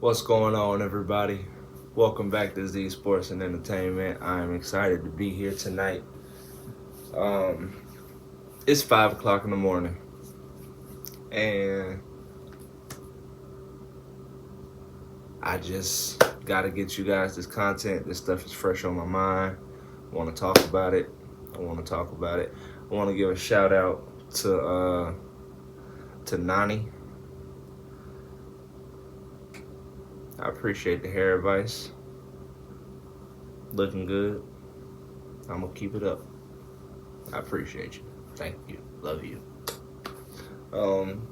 What's going on, everybody? Welcome back to Z Sports and Entertainment. I'm excited to be here tonight. Um, it's 5 o'clock in the morning, and I just got to get you guys this content. This stuff is fresh on my mind. I want to talk about it. I want to talk about it. I want to give a shout out to Nani. I appreciate the hair advice. Looking good. I'm gonna keep it up. I appreciate you. Thank you. Love you. Um,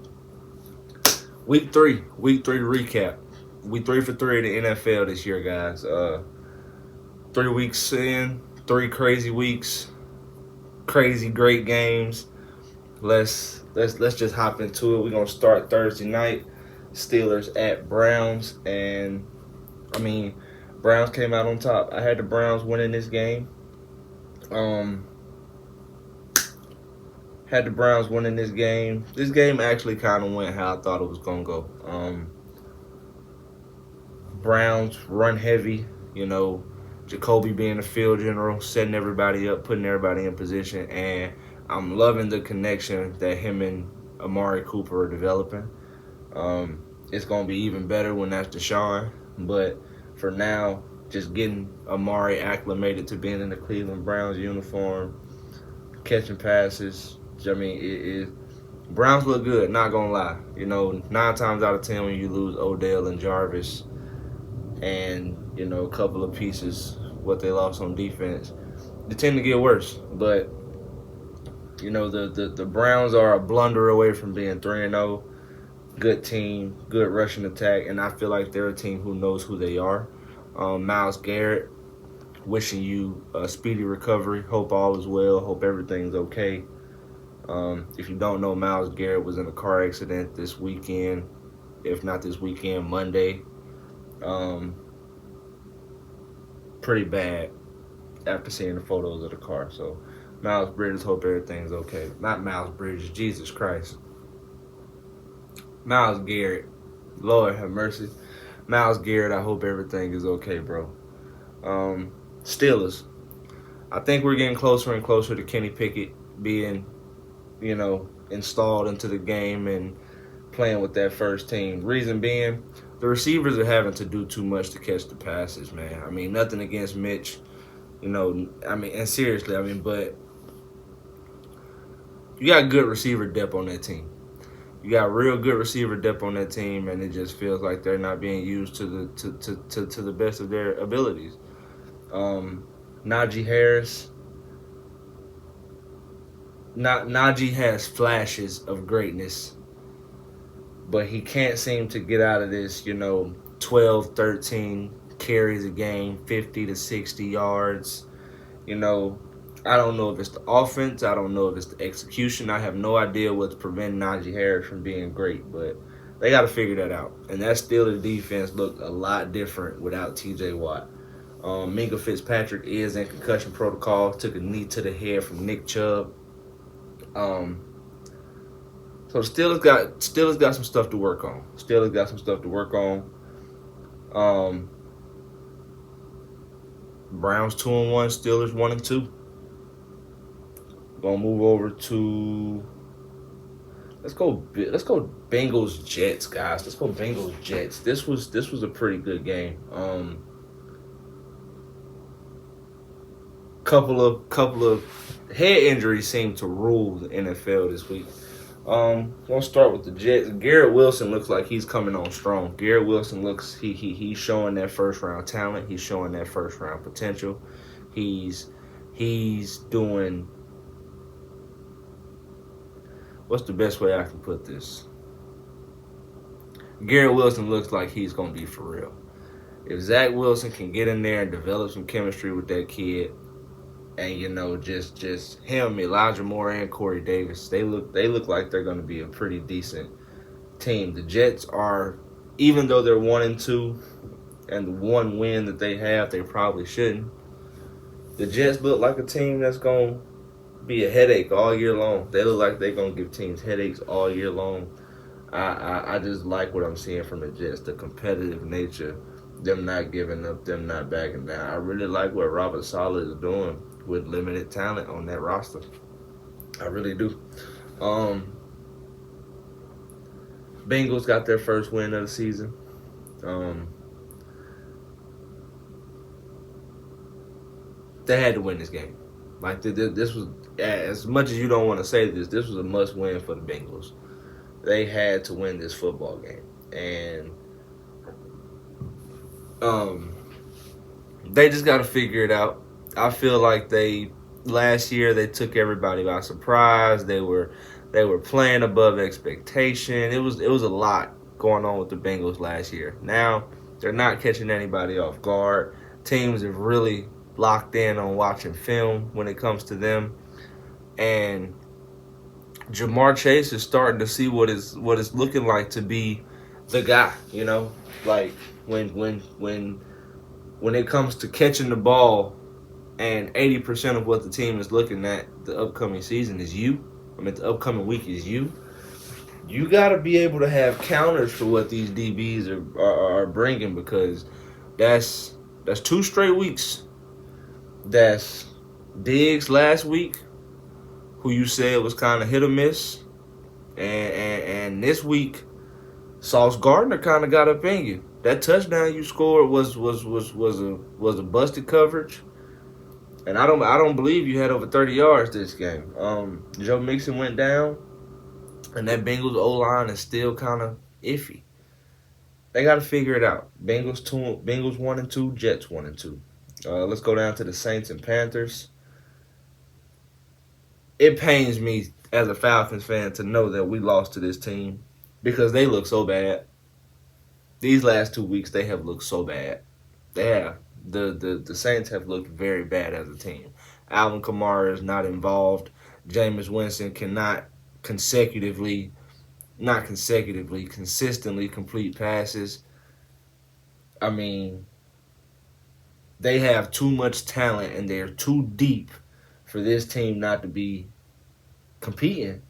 week three recap. We 3 for 3 in the NFL this year, guys. 3 weeks in, 3 crazy weeks, crazy great games. Let's just hop into it. We're gonna start Thursday night. Steelers at Browns, and Browns came out on top. I had the Browns winning this game. Had the Browns winning this game. This game actually kind of went how I thought it was gonna go. Browns run heavy, Jacoby being the field general, setting everybody up, putting everybody in position, and I'm loving the connection that him and Amari Cooper are developing. It's gonna be even better when that's Deshaun, but for now, just getting Amari acclimated to being in the Cleveland Browns uniform, catching passes. Browns look good, not gonna lie. 9 times out of 10 when you lose Odell and Jarvis and, a couple of pieces, what they lost on defense, they tend to get worse. But, the Browns are a blunder away from being 3-0. Good team, good rushing attack, and I feel like they're a team who knows who they are. Myles Garrett, wishing you a speedy recovery. Hope all is well. Hope everything's okay. If you don't know, Myles Garrett was in a car accident this weekend, if not this weekend, Monday. Pretty bad after seeing the photos of the car. So, Miles Bridges, hope everything's okay. Not Miles Bridges, Jesus Christ. Myles Garrett, Lord have mercy. Myles Garrett, I hope everything is okay, bro. Steelers, I think we're getting closer and closer to Kenny Pickett being, installed into the game and playing with that first team. Reason being, the receivers are having to do too much to catch the passes, man. Nothing against Mitch, and seriously, but you got good receiver depth on that team. You got real good receiver depth on that team, and it just feels like they're not being used to the best of their abilities. Najee Harris. Najee has flashes of greatness, but he can't seem to get out of this, 12, 13 carries a game, 50 to 60 yards. I don't know if it's the offense. I don't know if it's the execution. I have no idea what's preventing Najee Harris from being great, but they got to figure that out. And that Steelers defense looked a lot different without T.J. Watt. Minka Fitzpatrick is in concussion protocol. Took a knee to the head from Nick Chubb. So Steelers got some stuff to work on. Browns 2-1, Steelers 1-2. Gonna move over to let's go Bengals Jets, guys. Let's go Bengals Jets. This was a pretty good game. Couple of head injuries seem to rule the NFL this week. Gonna start with the Jets. Garrett Wilson looks like he's coming on strong. Garrett Wilson looks he's showing that first round talent. He's showing that first round potential. He's doing. What's the best way I can put this? Garrett Wilson looks like he's going to be for real. If Zach Wilson can get in there and develop some chemistry with that kid, and just him, Elijah Moore, and Corey Davis, they look like they're going to be a pretty decent team. The Jets are, even though they're 1-2, and the one win that they have, they probably shouldn't. The Jets look like a team that's going to be a headache all year long. They look like they're going to give teams headaches all year long. I just like what I'm seeing from the Jets, the competitive nature, them not giving up, them not backing down. I really like what Robert Saleh is doing with limited talent on that roster. I really do. Um, Bengals got their first win of the season. Um, they had to win this game. Like this was, as much as you don't want to say this, this was a must win for the Bengals. They had to win this football game, and um, they just got to figure it out. I feel like last year they took everybody by surprise. They were playing above expectation. It was a lot going on with the Bengals last year. Now they're not catching anybody off guard. Teams have really locked in on watching film when it comes to them, and Jamar Chase is starting to see what it's looking like to be the guy. Like when it comes to catching the ball, and 80% of what the team is looking at the upcoming season is you. The upcoming week is you. You got to be able to have counters for what these DBs are bringing, because that's 2 straight weeks. That's Diggs last week, who you said was kind of hit or miss, and this week, Sauce Gardner kind of got up in you. That touchdown you scored was a busted coverage. And I don't believe you had over 30 yards this game. Joe Mixon went down, and that Bengals O-line is still kind of iffy. They got to figure it out. Bengals 1-2, Jets 1-2. Let's go down to the Saints and Panthers. It pains me as a Falcons fan to know that we lost to this team, because they look so bad. These last 2 weeks, they have looked so bad. They have. The Saints have looked very bad as a team. Alvin Kamara is not involved. Jameis Winston cannot consistently complete passes. I mean, they have too much talent, and they're too deep for this team not to be competing.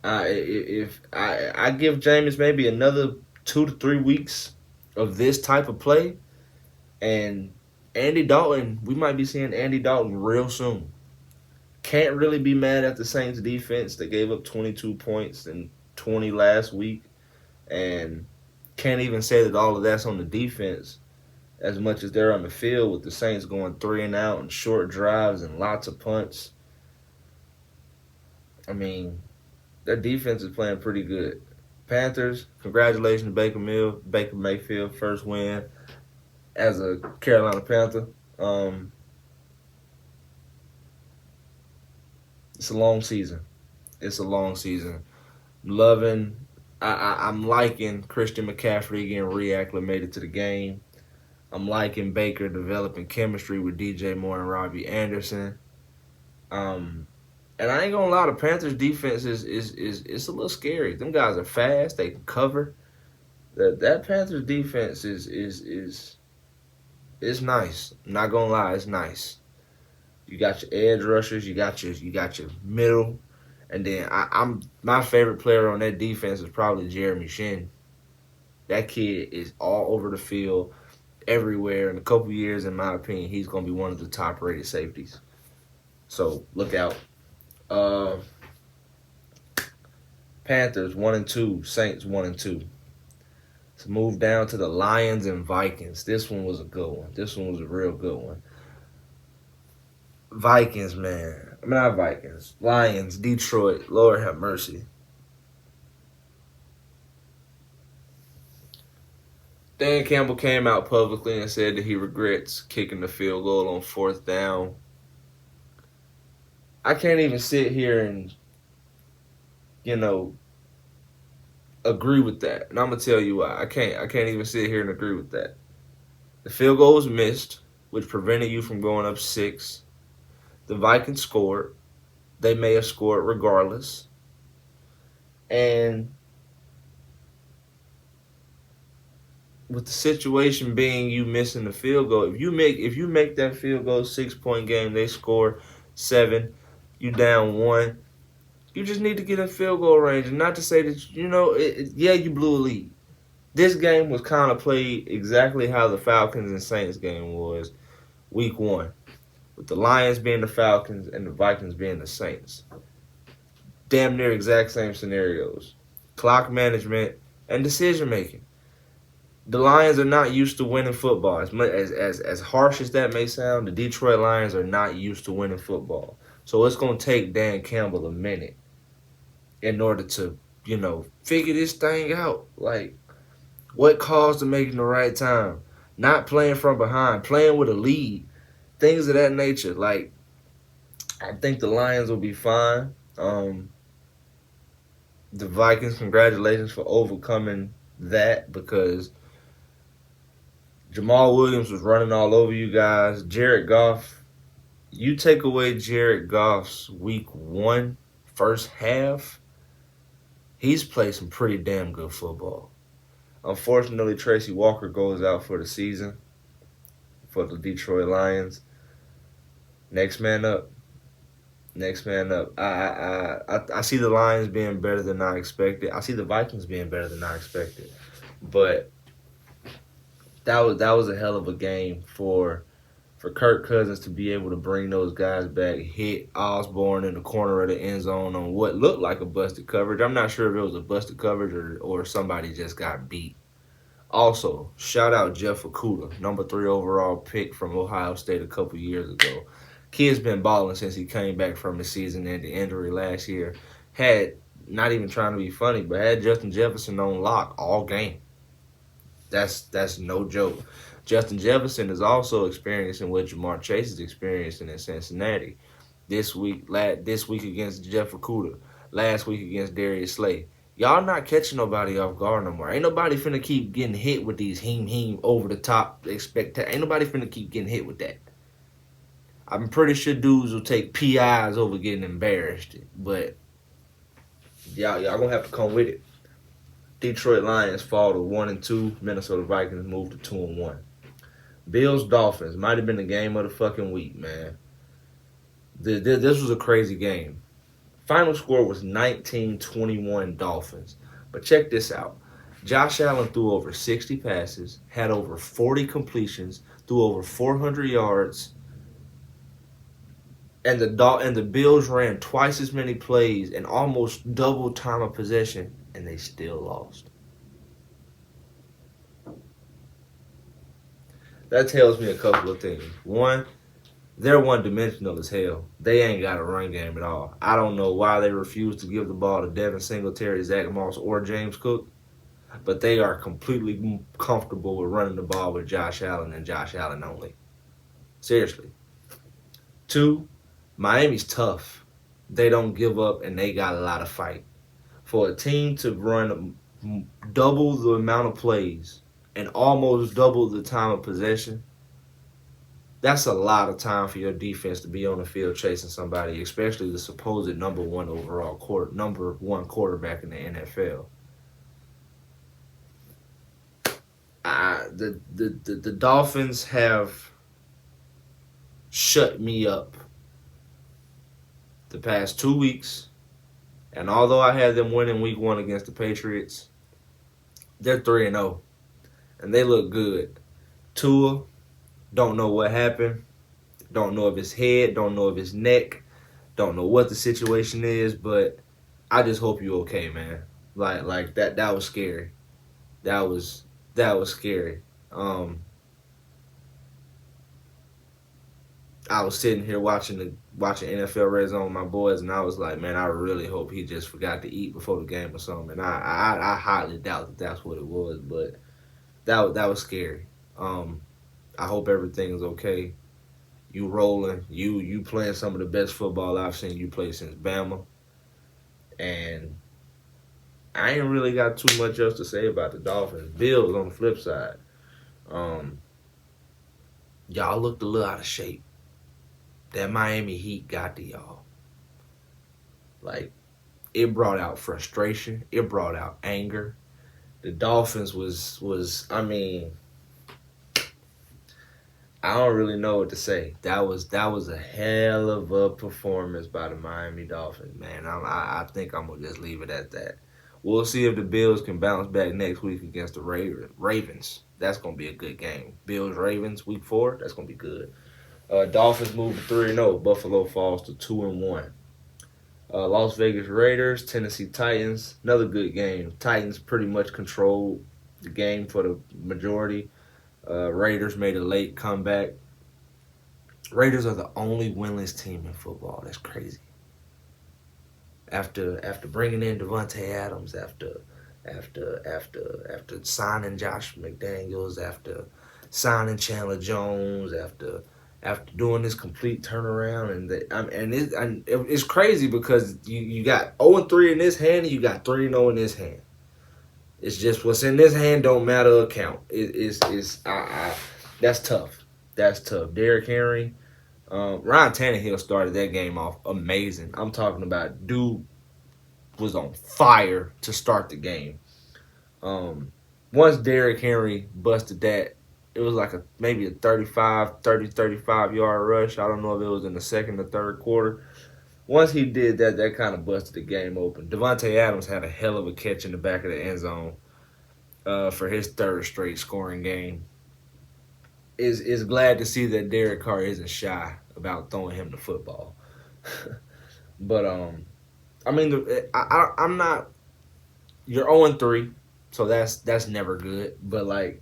If I give Jameis maybe another 2 to 3 weeks of this type of play, and Andy Dalton, we might be seeing Andy Dalton real soon. Can't really be mad at the Saints defense. They gave up 22 points and 20 last week, and can't even say that all of that's on the defense as much as they're on the field, with the Saints going 3 and out and short drives and lots of punts. I mean, their defense is playing pretty good. Panthers, congratulations to Baker Mayfield, first win as a Carolina Panther. It's a long season. I'm liking Christian McCaffrey getting reacclimated to the game. I'm liking Baker developing chemistry with DJ Moore and Robbie Anderson. And I ain't gonna lie, the Panthers defense is a little scary. Them guys are fast. They can cover. That Panthers defense is nice. I'm not gonna lie, it's nice. You got your edge rushers, you got your middle, and then I'm my favorite player on that defense is probably Jeremy Shin. That kid is all over the field, everywhere. In a couple years, in my opinion, he's gonna be one of the top rated safeties. So look out. Panthers 1-2, Saints 1-2. Let's move down to the Lions and Vikings. This one was a good one. This one was a real good one. Vikings, man. I mean, not Vikings. Lions, Detroit. Lord have mercy. Dan Campbell came out publicly and said that he regrets kicking the field goal on 4th down. I can't even sit here and, agree with that. And I'm going to tell you why. I can't even sit here and agree with that. The field goal was missed, which prevented you from going up 6. The Vikings scored. They may have scored regardless. And with the situation being you missing the field goal, if you make that field goal 6-point game, they score 7, you down 1. You just need to get in field goal range, and not to say that yeah, you blew a lead. This game was kind of played exactly how the Falcons and Saints game was week 1, with the Lions being the Falcons and the Vikings being the Saints. Damn near exact same scenarios. Clock management and decision making. The Lions are not used to winning football. As harsh as that may sound, the Detroit Lions are not used to winning football. So it's going to take Dan Campbell a minute in order to, figure this thing out. Like, what calls to make in the right time? Not playing from behind, playing with a lead, things of that nature. Like, I think the Lions will be fine. The Vikings, congratulations for overcoming that, because Jamal Williams was running all over you guys. Jared Goff, you take away Jared Goff's week 1 first half, he's played some pretty damn good football. Unfortunately, Tracy Walker goes out for the season for the Detroit Lions. Next man up. Next man up. I see the Lions being better than I expected. I see the Vikings being better than I expected. But that was a hell of a game for Kirk Cousins to be able to bring those guys back, hit Osborne in the corner of the end zone on what looked like a busted coverage. I'm not sure if it was a busted coverage or somebody just got beat. Also, shout out Jeff Okudah, number 3 overall pick from Ohio State a couple years ago. Kid's been balling since he came back from his season-ending injury last year. Had, not even trying to be funny, but had Justin Jefferson on lock all game. That's no joke. Justin Jefferson is also experiencing what Jamar Chase is experiencing in Cincinnati. This week against Jeff Okudah. Last week against Darius Slay. Y'all not catching nobody off guard no more. Ain't nobody finna keep getting hit with these heem over the top expectations. Ain't nobody finna keep getting hit with that. I'm pretty sure dudes will take PIs over getting embarrassed. But y'all gonna have to come with it. Detroit Lions fall to 1-2. Minnesota Vikings move to 2-1. Bills Dolphins might have been the game of the fucking week, man. This was a crazy game. Final score was 19-21 Dolphins. But check this out. Josh Allen threw over 60 passes, had over 40 completions, threw over 400 yards, and the Bills ran twice as many plays and almost double time of possession, and they still lost. That tells me a couple of things. One, they're one-dimensional as hell. They ain't got a run game at all. I don't know why they refuse to give the ball to Devin Singletary, Zach Moss, or James Cook, but they are completely comfortable with running the ball with Josh Allen and Josh Allen only. Seriously. 2, Miami's tough. They don't give up, and they got a lot of fight. For a team to run double the amount of plays and almost double the time of possession, that's a lot of time for your defense to be on the field chasing somebody, especially the supposed number one quarterback in the NFL. The Dolphins have shut me up the past 2 weeks, and although I had them winning week 1 against the Patriots, they're 3-0, and they look good. Tua, don't know what happened. Don't know if it's head. Don't know if it's neck. Don't know what the situation is. But I just hope you're okay, man. Like that. That was scary. That was scary. I was sitting here watching NFL Red Zone with my boys, and I was like, man, I really hope he just forgot to eat before the game or something. And I highly doubt that that's what it was, but that was scary. I hope everything is okay. You rolling. You playing some of the best football I've seen you play since Bama. And I ain't really got too much else to say about the Dolphins. Bills on the flip side. Y'all looked a little out of shape. That Miami Heat got to y'all. Like, it brought out frustration. It brought out anger. The Dolphins was I mean, I don't really know what to say. That was a hell of a performance by the Miami Dolphins, man. I think I'm gonna just leave it at that. We'll see if the Bills can bounce back next week against the Ravens. That's gonna be a good game. Bills Ravens week 4. That's gonna be good. Dolphins move to 3-0. Buffalo falls to 2-1. Las Vegas Raiders, Tennessee Titans. Another good game. Titans pretty much controlled the game for the majority. Raiders made a late comeback. Raiders are the only winless team in football. That's crazy. After bringing in Devontae Adams, after signing Josh McDaniels, after signing Chandler Jones, after doing this complete turnaround, it's crazy because you got 0-3 in this hand and you got 3-0 in this hand. It's just what's in this hand don't matter account. That's tough. That's tough. Derrick Henry, Ryan Tannehill started that game off amazing. I'm talking about dude was on fire to start the game. Once Derrick Henry busted that, it was like maybe a 35 yard rush. I don't know if it was in the second or third quarter. Once he did that, that kind of busted the game open. Devontae Adams had a hell of a catch in the back of the end zone for his third straight scoring game. Is glad to see that Derek Carr isn't shy about throwing him the football. But I mean, I'm not. You're 0-3, so that's never good. But like,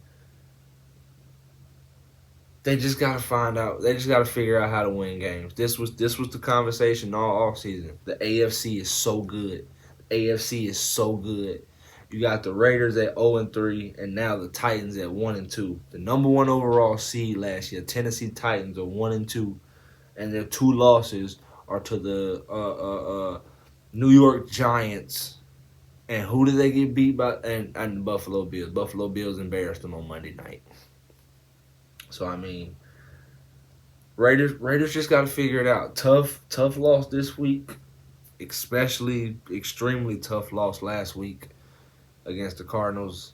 they just gotta find out. They just gotta figure out how to win games. This was the conversation all off season. The AFC is so good. The AFC is so good. You got the Raiders at 0-3, and now the Titans at 1-2. The number one overall seed last year, Tennessee Titans, are 1-2, and their 2 losses are to the New York Giants. And who did they get beat by? And the Buffalo Bills. Buffalo Bills embarrassed them on Monday night. So I mean, Raiders just got to figure it out. Tough loss this week, especially extremely tough loss last week against the Cardinals,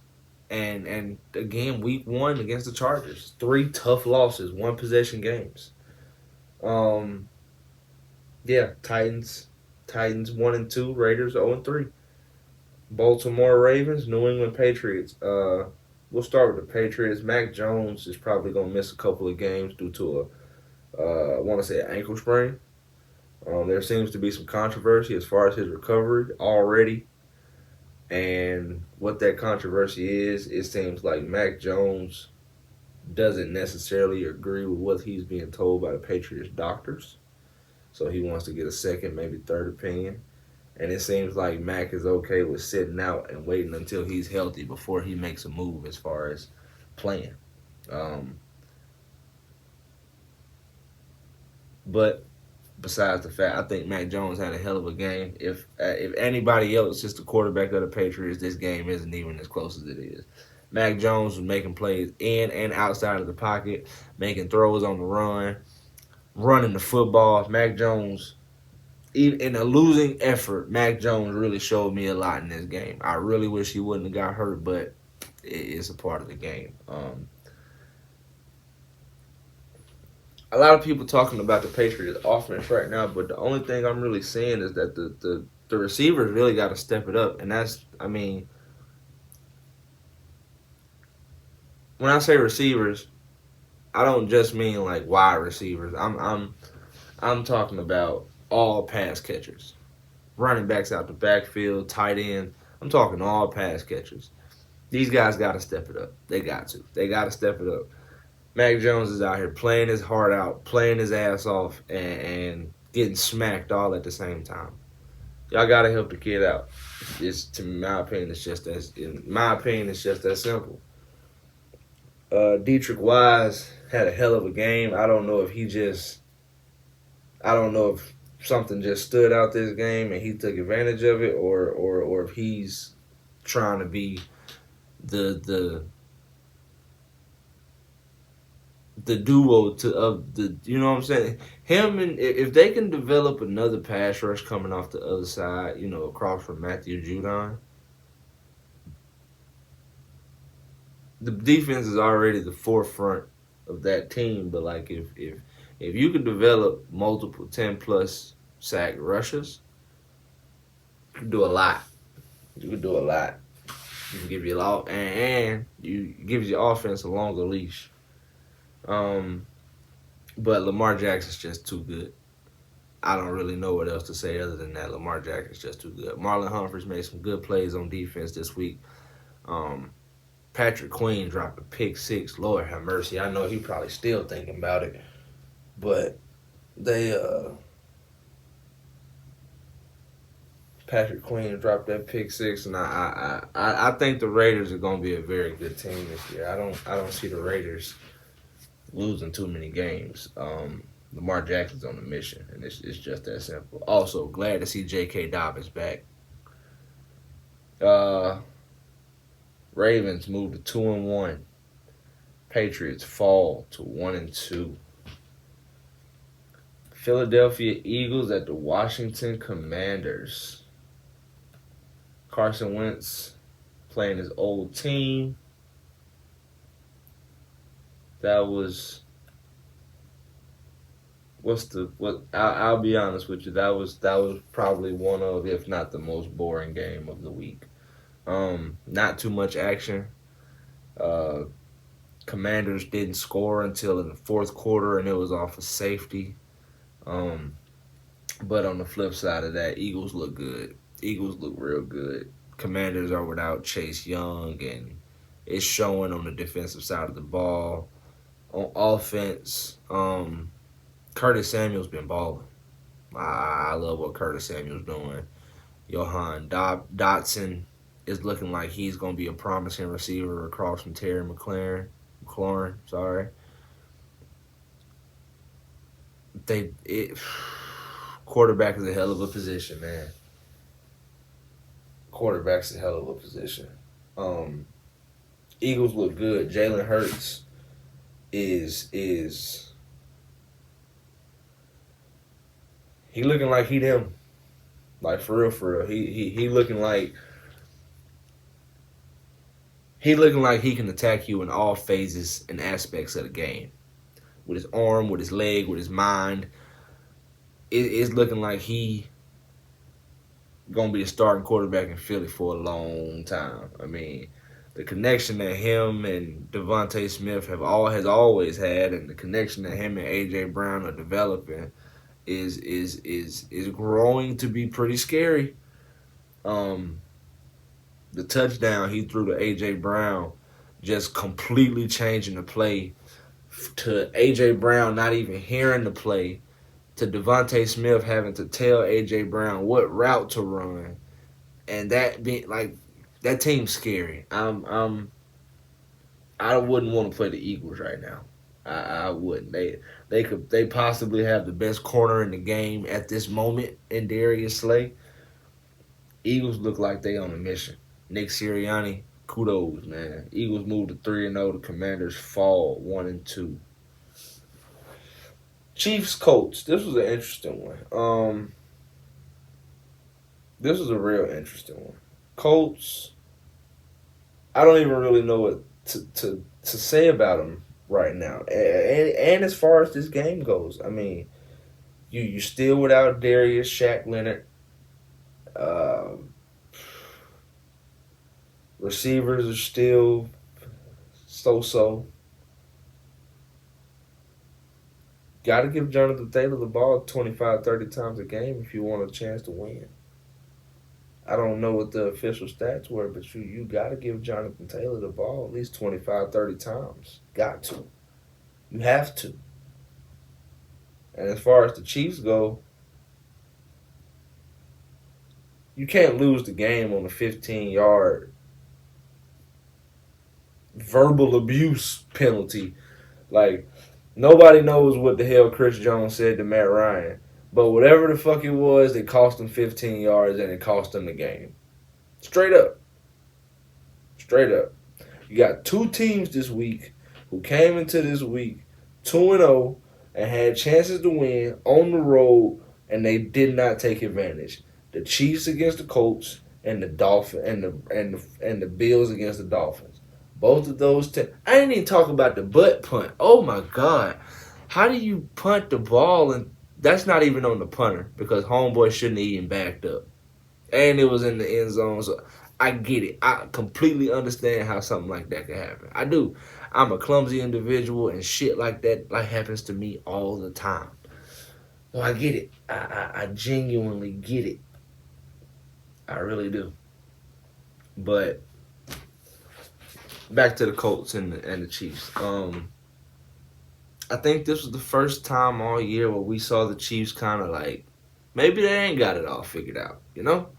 and again week 1 against the Chargers. 3 tough losses, 1 possession games. Yeah, Titans 1-2, Raiders 0-3. Baltimore Ravens, New England Patriots. We'll start with the Patriots. Mac Jones is probably gonna miss a couple of games due to I want to say an ankle sprain. There seems to be some controversy as far as his recovery already. And what that controversy is, it seems like Mac Jones doesn't necessarily agree with what he's being told by the Patriots doctors. So he wants to get a second, maybe third opinion. And it seems like Mac is okay with sitting out and waiting until he's healthy before he makes a move as far as playing. But besides the fact, I think Mac Jones had a hell of a game. If anybody else is the quarterback of the Patriots, this game isn't even as close as it is. Mac Jones was making plays in and outside of the pocket, making throws on the run, running the football. Mac Jones, even in a losing effort, Mac Jones really showed me a lot in this game. I really wish he wouldn't have got hurt, but it's a part of the game. A lot of people talking about the Patriots offense right now, but the only thing I'm really seeing is that the receivers really got to step it up, and that's, I mean, when I say receivers, I don't just mean like wide receivers. I'm talking about all pass catchers, running backs out the backfield, tight end. I'm talking all pass catchers. These guys got to step it up. They got to. They got to step it up. Mac Jones is out here playing his heart out, playing his ass off, and getting smacked all at the same time. Y'all got to help the kid out. In my opinion, it's just that simple. Dietrich Wise had a hell of a game. I don't know if something just stood out this game and he took advantage of it, or if he's trying to be the duo of the, you know what I'm saying? Him, and if they can develop another pass rush coming off the other side, across from Matthew Judon, the defense is already the forefront of that team. But like if you could develop multiple 10+ sack rushers, you can do a lot. You can do a lot. You can give you a lot, and you gives your offense a longer leash. But Lamar Jackson's just too good. I don't really know what else to say other than that. Lamar Jackson's just too good. Marlon Humphreys made some good plays on defense this week. Patrick Queen dropped a pick six. Lord have mercy. I know he probably still thinking about it. But they Patrick Queen dropped that pick six, and I think the Raiders are gonna be a very good team this year. I don't see the Raiders losing too many games. Lamar Jackson's on a mission, and it's just that simple. Also, glad to see J.K. Dobbins back. Ravens move to 2-1. Patriots fall to 1-2. Philadelphia Eagles at the Washington Commanders. Carson Wentz playing his old team. That was I'll be honest with you. That was probably one of, if not the most boring game of the week. Not too much action. Commanders didn't score until in the fourth quarter, and it was off of safety. But on the flip side of that, Eagles look good. Eagles look real good. Commanders are without Chase Young, and it's showing on the defensive side of the ball. On offense, Curtis Samuel's been balling. I love what Curtis Samuel's doing. Johan Dotson is looking like he's going to be a promising receiver across from Terry McLaurin. Quarterback is a hell of a position, man. Quarterback's a hell of a position. Eagles look good. Jalen Hurts is he looking like he them. Like for real. He looking like he can attack you in all phases and aspects of the game. With his arm, with his leg, with his mind. It's looking like he gonna be a starting quarterback in Philly for a long time. I mean, the connection that him and Devontae Smith has always had, and the connection that him and AJ Brown are developing is growing to be pretty scary. The touchdown he threw to AJ Brown just completely changing the play, to AJ Brown not even hearing the play, to Devontae Smith having to tell AJ Brown what route to run, and that being like, that team's scary. I wouldn't want to play the Eagles right now. I wouldn't. They possibly have the best corner in the game at this moment in Darius Slay. Eagles look like they on a mission. Nick Sirianni, kudos, man. Eagles move to 3-0. The Commanders fall 1-2. Chiefs Colts. This was an interesting one. This was a real interesting one. Colts, I don't even really know what to say about them right now. And as far as this game goes, I mean, you still without Darius, Shaq Leonard. Receivers are still so-so. Got to give Jonathan Taylor the ball 25, 30 times a game if you want a chance to win. I don't know what the official stats were, but you got to give Jonathan Taylor the ball at least 25, 30 times. Got to. You have to. And as far as the Chiefs go, you can't lose the game on a 15-yard verbal abuse penalty. Like, nobody knows what the hell Chris Jones said to Matt Ryan. But whatever the fuck it was, it cost him 15 yards and it cost him the game. Straight up. You got two teams this week who came into this week 2-0 and had chances to win on the road, and they did not take advantage. The Chiefs against the Colts and the Dolphins and the Bills against the Dolphins. Both of those. I didn't even talk about the butt punt. Oh my God. How do you punt the ball and that's not even on the punter because homeboy shouldn't have even backed up. And it was in the end zone. So I get it. I completely understand how something like that could happen. I do. I'm a clumsy individual and shit like that happens to me all the time. So I get it. I genuinely get it. I really do. But back to the Colts and the Chiefs. I think this was the first time all year where we saw the Chiefs kind of like maybe they ain't got it all figured out, you know?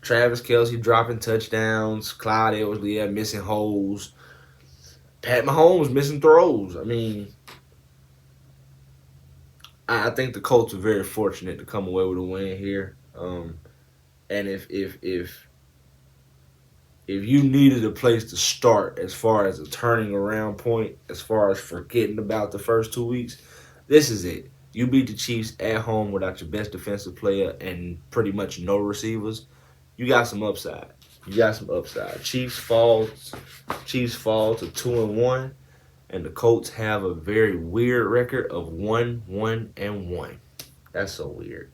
Travis Kelce dropping touchdowns, Clyde Edwards-Helaire missing holes, Pat Mahomes missing throws. I mean, I think the Colts are very fortunate to come away with a win here. And if you needed a place to start as far as a turning around point, as far as forgetting about the first 2 weeks, this is it. You beat the Chiefs at home without your best defensive player and pretty much no receivers. You got some upside. You got some upside. Chiefs fall to 2-1, and the Colts have a very weird record of 1-1-1. That's so weird.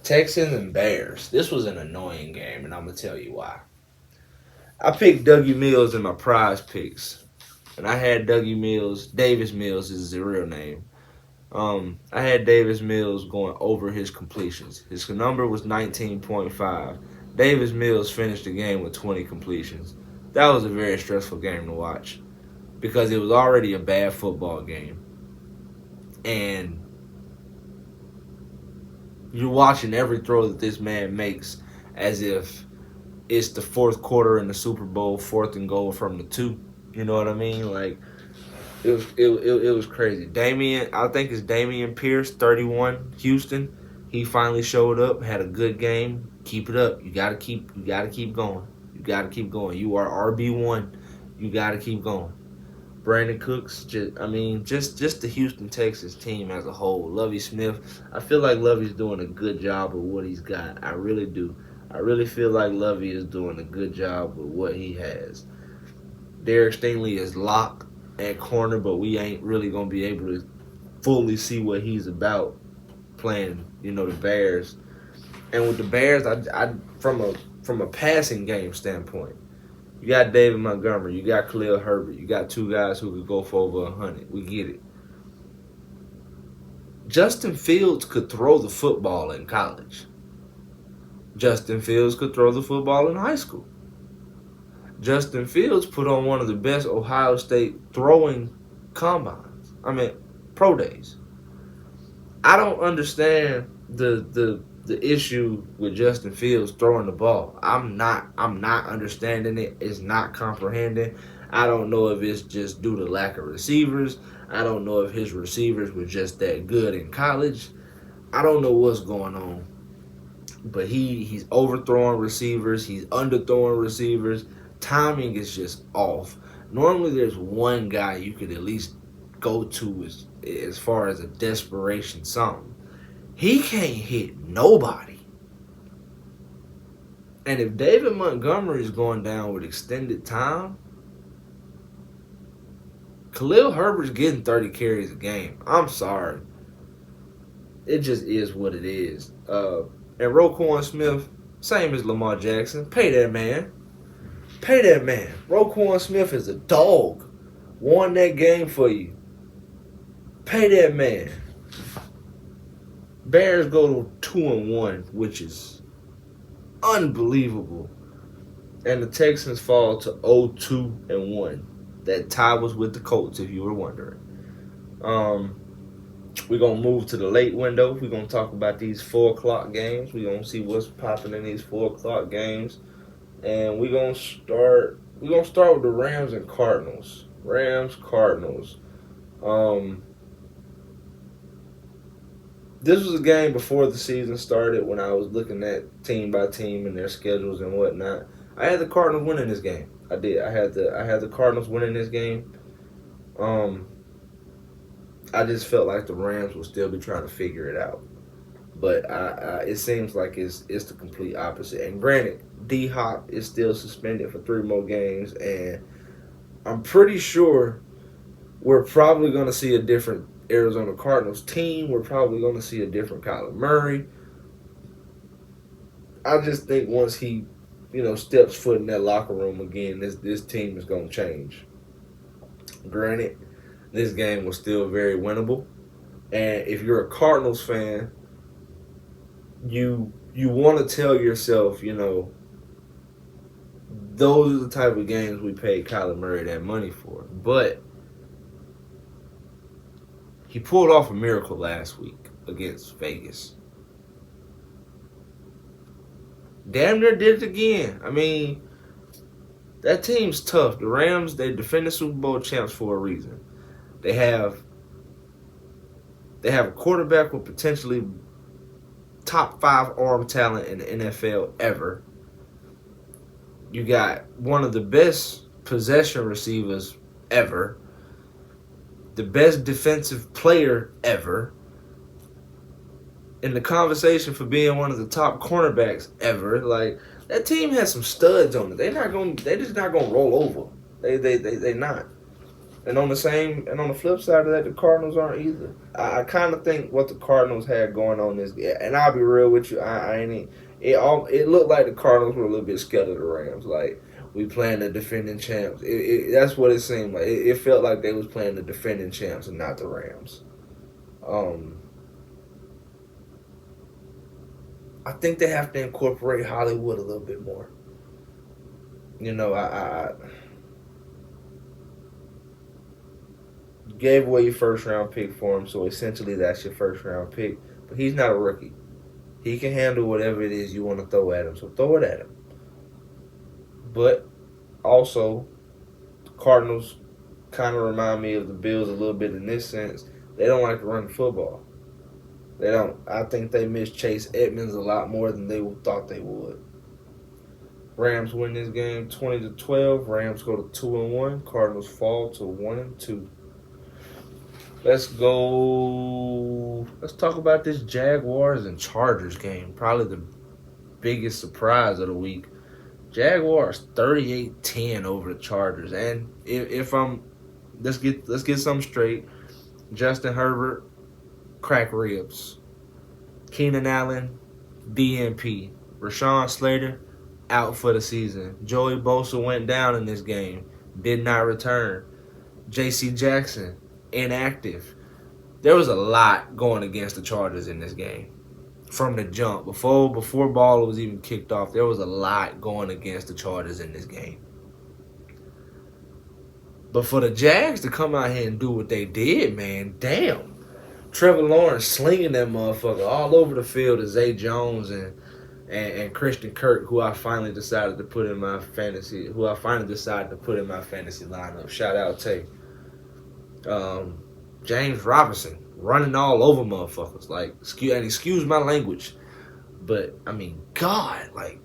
Texans and Bears. This was an annoying game, and I'm gonna tell you why. I picked Dougie Mills in my prize picks, and I had Dougie Mills. Davis Mills is his real name. I had Davis Mills going over his completions. His number was 19.5. Davis Mills finished the game with 20 completions. That was a very stressful game to watch because it was already a bad football game. And you're watching every throw that this man makes as if it's the fourth quarter in the Super Bowl, 4th and goal from the 2. You know what I mean? Like, it was crazy. I think it's Damian Pierce, 31, Houston. He finally showed up, had a good game. Keep it up. You gotta keep going. You gotta keep going. You are RB1. You gotta keep going. Brandon Cooks, just the Houston Texans team as a whole. Lovie Smith, I feel like Lovie's doing a good job with what he's got. I really do. I really feel like Lovie is doing a good job with what he has. Derek Stingley is locked at corner, but we ain't really going to be able to fully see what he's about playing, the Bears. And with the Bears, I from a passing game standpoint, you got David Montgomery, you got Khalil Herbert, you got 2 guys who could go for over 100. We get it. Justin Fields could throw the football in college. Justin Fields could throw the football in high school. Justin Fields put on one of the best Ohio State throwing pro days. I don't understand the issue with Justin Fields throwing the ball. I'm not understanding it. It's not comprehending. I don't know if it's just due to lack of receivers. I don't know if his receivers were just that good in college. I don't know what's going on. But he's overthrowing receivers. He's underthrowing receivers. Timing is just off. Normally there's one guy you could at least go to as far as a desperation something. He can't hit nobody. And if David Montgomery is going down with extended time, Khalil Herbert's getting 30 carries a game. I'm sorry. It just is what it is. And Roquan Smith, same as Lamar Jackson. Pay that man. Pay that man. Roquan Smith is a dog. Won that game for you. Pay that man. Bears go to 2-1, which is unbelievable. And the Texans fall to 0-2-1. That tie was with the Colts, if you were wondering. We're going to move to the late window. We're going to talk about these 4 o'clock games. We're going to see what's popping in these 4 o'clock games. And we're going to start with the Rams and Cardinals. Rams-Cardinals. This was a game before the season started when I was looking at team by team and their schedules and whatnot. I had the Cardinals winning this game. I did. I had the Cardinals winning this game. I just felt like the Rams will still be trying to figure it out. But it seems like it's the complete opposite. And granted, D-Hop is still suspended for 3 more games. And I'm pretty sure we're probably going to see a different Arizona Cardinals team. We're probably going to see a different Kyler Murray. I just think once he, steps foot in that locker room again, this team is going to change. Granted, this game was still very winnable, and if you're a Cardinals fan, you want to tell yourself, those are the type of games we paid Kyler Murray that money for. But he pulled off a miracle last week against Vegas. Damn near did it again. I mean, that team's tough. The Rams, they defended Super Bowl champs for a reason. They have a quarterback with potentially top 5 arm talent in the NFL ever. You got one of the best possession receivers ever. The best defensive player ever. In the conversation for being one of the top cornerbacks ever. Like, that team has some studs on it. They just not gonna roll over. They not. And on the flip side of that, the Cardinals aren't either. I kind of think what the Cardinals had going on this, and I'll be real with you, it looked like the Cardinals were a little bit scared of the Rams. Like, we playing the defending champs. That's what it seemed like. It felt like they was playing the defending champs and not the Rams. I think they have to incorporate Hollywood a little bit more. I gave away your first round pick for him, so essentially that's your first round pick. But he's not a rookie. He can handle whatever it is you want to throw at him, so throw it at him. But also, the Cardinals kind of remind me of the Bills a little bit in this sense. They don't like to run the football. They don't. I think they miss Chase Edmonds a lot more than they thought they would. Rams win this game 20-12. Rams go to 2-1. Cardinals fall to 1-2. Let's go. Let's talk about this Jaguars and Chargers game. Probably the biggest surprise of the week. Jaguars 38-10 over the Chargers. And let's get something straight. Justin Herbert, crack ribs. Keenan Allen, DNP. Rashawn Slater, out for the season. Joey Bosa went down in this game. Did not return. J.C. Jackson, inactive. There was a lot going against the Chargers in this game. From the jump. Before ball was even kicked off, there was a lot going against the Chargers in this game. But for the Jags to come out here and do what they did, man, damn. Trevor Lawrence slinging that motherfucker all over the field to Zay Jones and Christian Kirk, who I finally decided to put in my fantasy lineup. Shout out Tay. James Robinson running all over motherfuckers. Like, excuse my language, but I mean, God, like,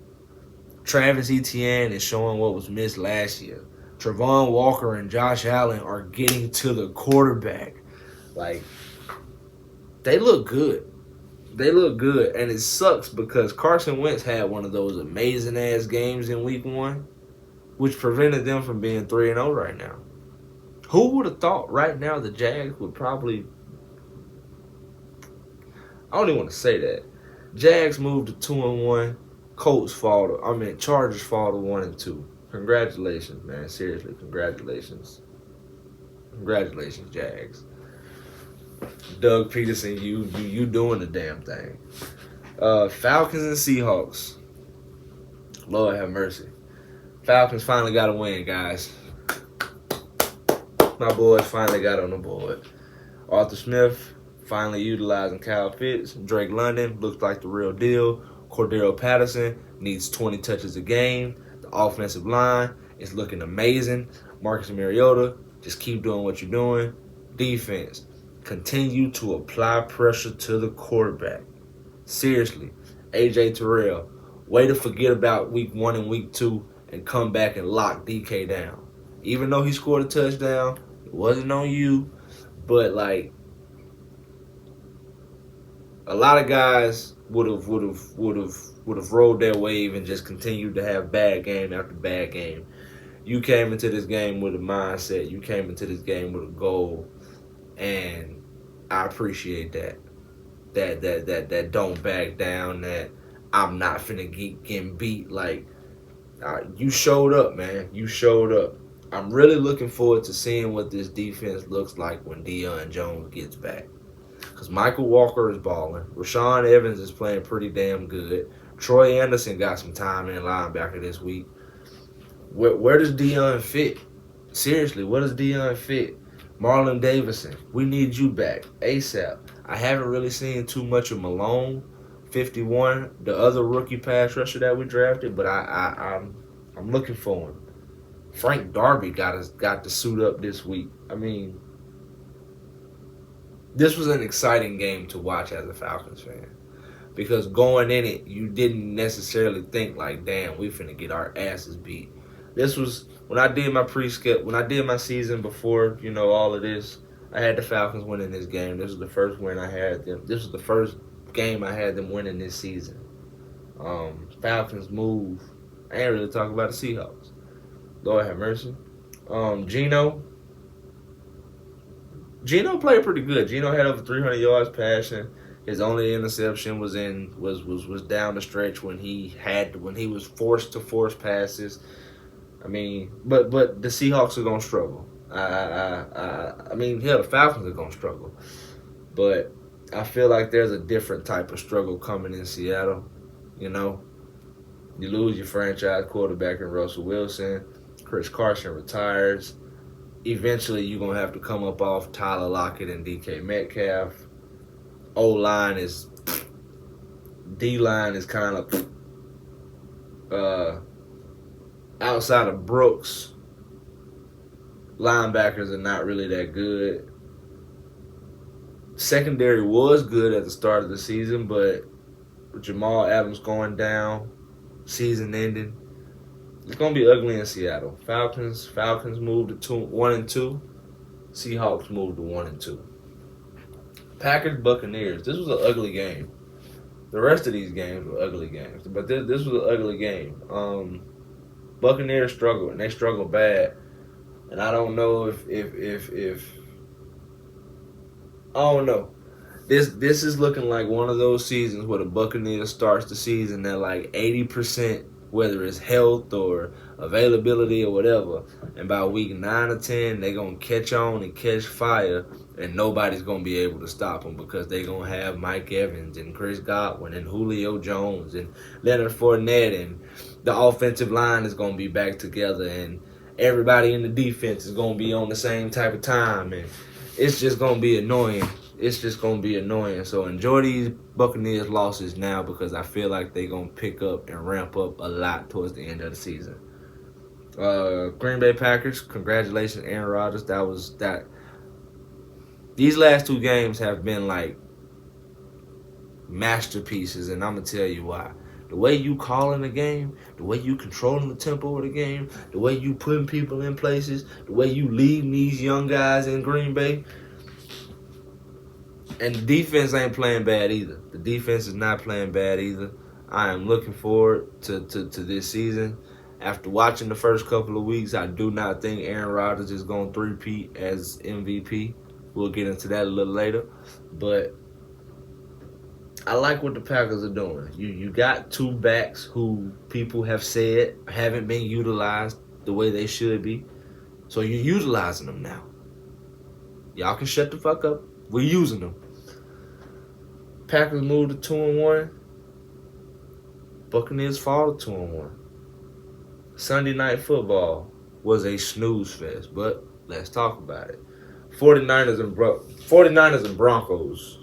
Travis Etienne is showing what was missed last year. Travon Walker and Josh Allen are getting to the quarterback. Like, they look good. They look good, and it sucks because Carson Wentz had one of those amazing-ass games in Week 1, which prevented them from being 3-0 right now. Who would have thought right now the Jags would probably... I don't even want to say that. Jags moved to 2-1. Chargers fall to 1-2. Congratulations, man. Seriously, congratulations. Congratulations, Jags. Doug Peterson, you doing the damn thing. Falcons and Seahawks. Lord have mercy. Falcons finally got a win, guys. My boys finally got on the board. Arthur Smith finally utilizing Kyle Pitts. Drake London looks like the real deal. Cordero Patterson needs 20 touches a game. The offensive line is looking amazing. Marcus Mariota, just keep doing what you're doing. Defense, continue to apply pressure to the quarterback. Seriously, AJ Terrell, way to forget about Week 1 and Week 2 and come back and lock DK down. Even though he scored a touchdown, it wasn't on you, but like, a lot of guys would have rolled their wave and just continued to have bad game after bad game. You came into this game with a mindset. You came into this game with a goal, and I appreciate that. That don't back down. That I'm not finna get getting beat. Like you showed up, man. You showed up. I'm really looking forward to seeing what this defense looks like when Deion Jones gets back. Because Michael Walker is balling. Rashawn Evans is playing pretty damn good. Troy Anderson got some time in linebacker this week. Where does Deion fit? Seriously, where does Deion fit? Marlon Davidson, we need you back ASAP. I haven't really seen too much of Malone, 51, the other rookie pass rusher that we drafted, but I'm looking for him. Frank Darby got to suit up this week. I mean, this was an exciting game to watch as a Falcons fan. Because going in it, you didn't necessarily think like, damn, we finna get our asses beat. This was when I did my season before, all of this, I had the Falcons winning this game. This was the first win I had them. This was the first game I had them winning this season. Falcons move. I ain't really talking about the Seahawks. Lord have mercy. Geno played pretty good. Geno had over 300 yards passing. His only interception was down the stretch when he was forced to force passes. I mean, but the Seahawks are gonna struggle. I mean, hell, the Falcons are gonna struggle. But I feel like there's a different type of struggle coming in Seattle. You lose your franchise quarterback in Russell Wilson. Chris Carson retires. Eventually, you're going to have to come up off Tyler Lockett and DK Metcalf. O-line is... D-line is kind of... outside of Brooks, linebackers are not really that good. Secondary was good at the start of the season, but with Jamal Adams going down, season ending, it's gonna be ugly in Seattle. Falcons moved to 1-2. Seahawks moved to 1-2. Packers Buccaneers. This was an ugly game. The rest of these games were ugly games, but this was an ugly game. Buccaneers struggled, and they struggled bad. And I don't know if I don't know. This is looking like one of those seasons where the Buccaneers starts the season at like 80%, whether it's health or availability or whatever. And by week 9 or 10, they're going to catch on and catch fire, and nobody's going to be able to stop them because they're going to have Mike Evans and Chris Godwin and Julio Jones and Leonard Fournette, and the offensive line is going to be back together, and everybody in the defense is going to be on the same type of time, and it's just going to be annoying. So enjoy these Buccaneers losses now because I feel like they're going to pick up and ramp up a lot towards the end of the season. Green Bay Packers, congratulations, Aaron Rodgers. These last two games have been like masterpieces, and I'm going to tell you why. The way you calling the game, the way you controlling the tempo of the game, the way you putting people in places, the way you leading these young guys in Green Bay. And the defense ain't playing bad either. The defense is not playing bad either. I am looking forward to this season. After watching the first couple of weeks, I do not think Aaron Rodgers is going to three-peat as MVP. We'll get into that a little later. But I like what the Packers are doing. You got two backs who people have said haven't been utilized the way they should be. So you're utilizing them now. Y'all can shut the fuck up. We're using them. Packers moved to 2-1. Buccaneers fall to 2-1. Sunday Night Football was a snooze fest, but let's talk about it. 49ers and Broncos.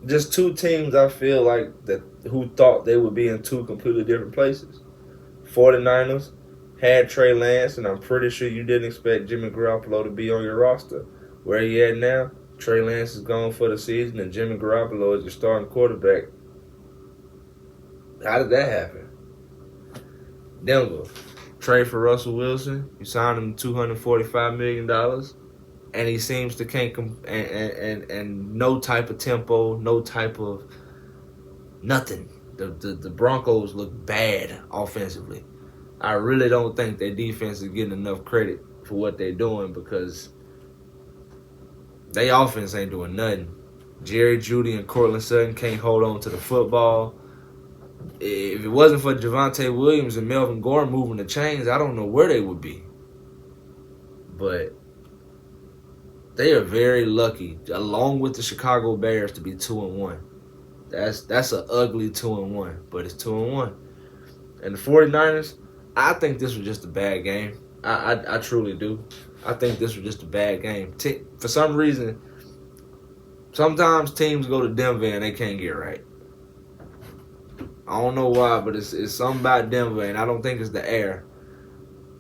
Just two teams I feel like who thought they would be in two completely different places. 49ers had Trey Lance, and I'm pretty sure you didn't expect Jimmy Garoppolo to be on your roster. Where he at now? Trey Lance is gone for the season, and Jimmy Garoppolo is your starting quarterback. How did that happen? Denver, trade for Russell Wilson. You signed him $245 million, and he seems to can't and no type of tempo, no type of nothing. The Broncos look bad offensively. I really don't think their defense is getting enough credit for what they're doing because their offense ain't doing nothing. Jerry Jeudy and Cortland Sutton can't hold on to the football. If it wasn't for Javonte Williams and Melvin Gordon moving the chains, I don't know where they would be. But they are very lucky, along with the Chicago Bears, to be 2-1. That's an ugly 2-1, but it's 2-1. And the 49ers, I think this was just a bad game. I truly do. I think this was just a bad game. For some reason, sometimes teams go to Denver and they can't get right. I don't know why, but it's something about Denver, and I don't think it's the air.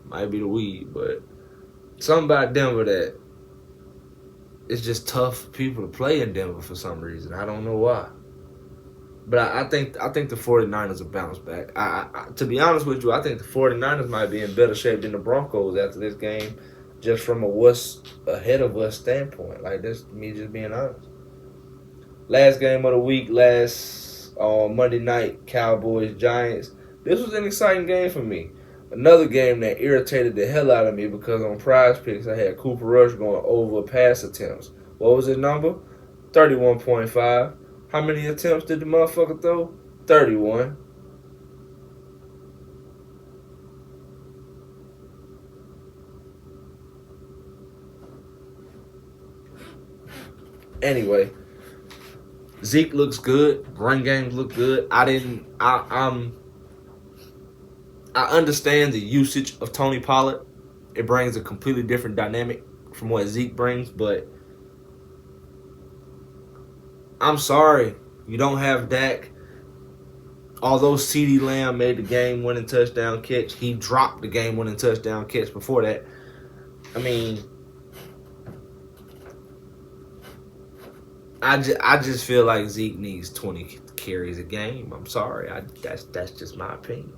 Might be the weed, but something about Denver that it's just tough for people to play in Denver for some reason. I don't know why. But I think the 49ers will bounce back. To be honest with you, I think the 49ers might be in better shape than the Broncos after this game, just from a what's ahead of us standpoint. Like, that's me just being honest. Last game of the week, Monday night, Cowboys-Giants. This was an exciting game for me. Another game that irritated the hell out of me because on Prize Picks, I had Cooper Rush going over pass attempts. What was his number? 31.5. How many attempts did the motherfucker throw? 31. Anyway, Zeke looks good. Run games look good. I understand the usage of Tony Pollard. It brings a completely different dynamic from what Zeke brings, but I'm sorry, you don't have Dak. Although CeeDee Lamb made the game-winning touchdown catch, he dropped the game-winning touchdown catch before that. I mean, I just feel like Zeke needs 20 carries a game. I'm sorry, that's just my opinion.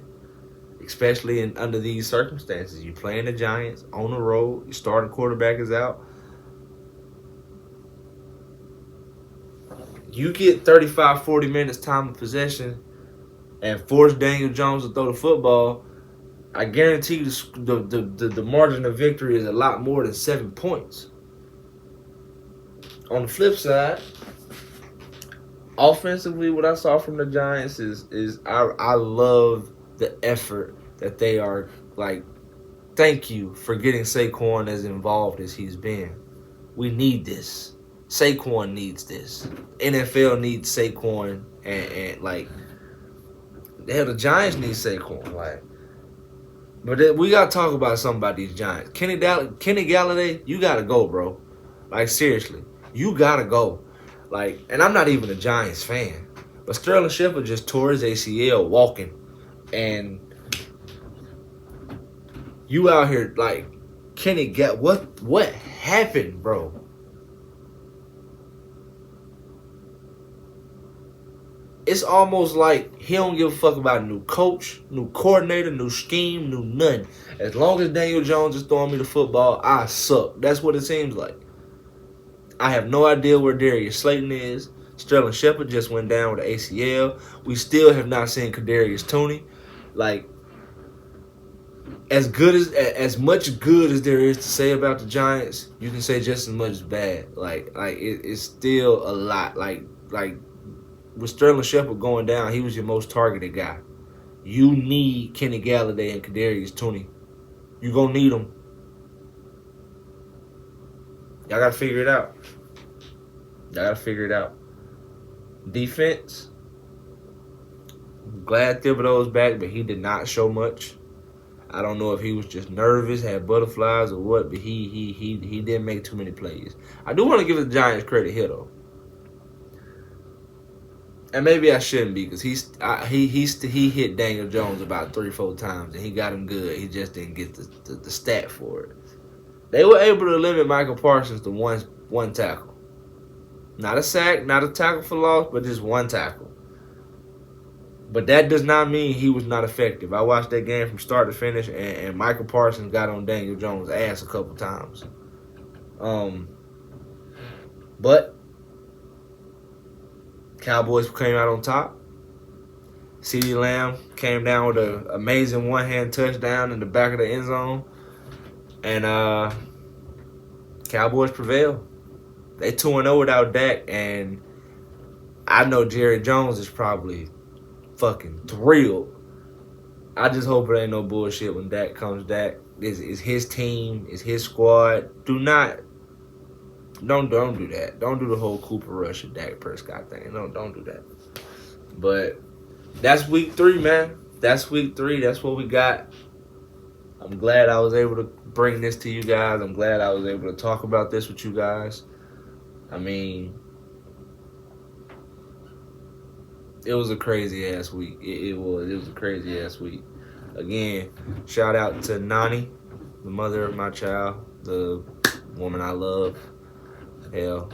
Especially under these circumstances, you playing the Giants on the road, your starting quarterback is out. You get 35, 40 minutes time of possession and force Daniel Jones to throw the football, I guarantee you the margin of victory is a lot more than 7 points. On the flip side, offensively, what I saw from the Giants is I love the effort that they are, like, thank you for getting Saquon as involved as he's been. We need this. Saquon needs this. NFL needs Saquon, and like, hell, the Giants need Saquon. Like, but we gotta talk about something about these Giants. Kenny Galladay, you gotta go, bro. Like, seriously, you gotta go. Like, and I'm not even a Giants fan, but Sterling Shepard just tore his ACL walking, and you out here like what happened, bro? It's almost like he don't give a fuck about a new coach, new coordinator, new scheme, new nothing. As long as Daniel Jones is throwing me the football, I suck. That's what it seems like. I have no idea where Darius Slayton is. Sterling Shepard just went down with an ACL. We still have not seen Kadarius Toney. Like, as much good as there is to say about the Giants, you can say just as much as bad. Like it's still a lot. Like with Sterling Shepard going down, he was your most targeted guy. You need Kenny Galladay and Kadarius Toney. You gonna need them. Y'all gotta figure it out. Defense. I'm glad Thibodeau's back, but he did not show much. I don't know if he was just nervous, had butterflies, or what, but he didn't make too many plays. I do want to give the Giants credit here, though. And maybe I shouldn't be, because he hit Daniel Jones about 3-4 times, and he got him good. He just didn't get the stat for it. They were able to limit Michael Parsons to one tackle. Not a sack, not a tackle for loss, but just one tackle. But that does not mean he was not effective. I watched that game from start to finish, and Michael Parsons got on Daniel Jones' ass a couple times. But Cowboys came out on top. CeeDee Lamb came down with an amazing one-hand touchdown in the back of the end zone. And Cowboys prevail. They 2-0 without Dak, and I know Jerry Jones is probably fucking thrilled. I just hope it ain't no bullshit when Dak comes back. It's his team, it's his squad. Don't do that. Don't do the whole Cooper Rush and Dak Prescott thing. Don't do that. But that's week 3, man. That's week 3. That's what we got. I'm glad I was able to bring this to you guys. I'm glad I was able to talk about this with you guys. I mean, it was a crazy ass week. It was a crazy ass week. Again, shout out to Nani, the mother of my child, the woman I love. Hell,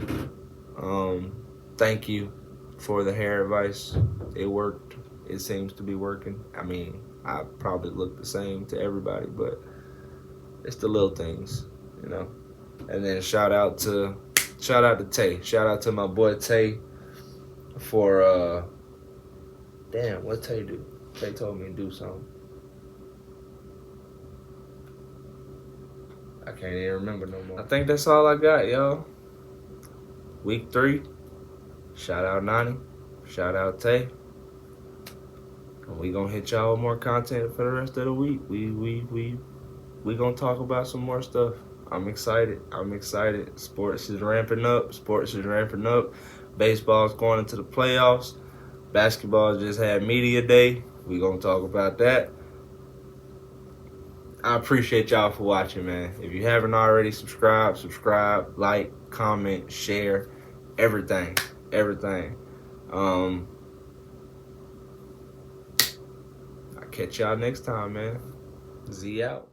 thank you for the hair advice. It worked. It seems to be working. I mean, I probably look the same to everybody, but it's the little things, you know. And then shout out to Tay. Shout out to my boy Tay for damn, what Tay do? Tay told me to do something. I can't even remember no more. I think that's all I got, y'all. Week 3. Shout out Nani. Shout out Tay. And we gonna hit y'all with more content for the rest of the week. We gonna talk about some more stuff. I'm excited. Sports is ramping up. Baseball's going into the playoffs. Basketball just had media day. We gonna talk about that. I appreciate y'all for watching, man. If you haven't already, subscribe, like, comment, share, everything. I'll catch y'all next time, man. Z out.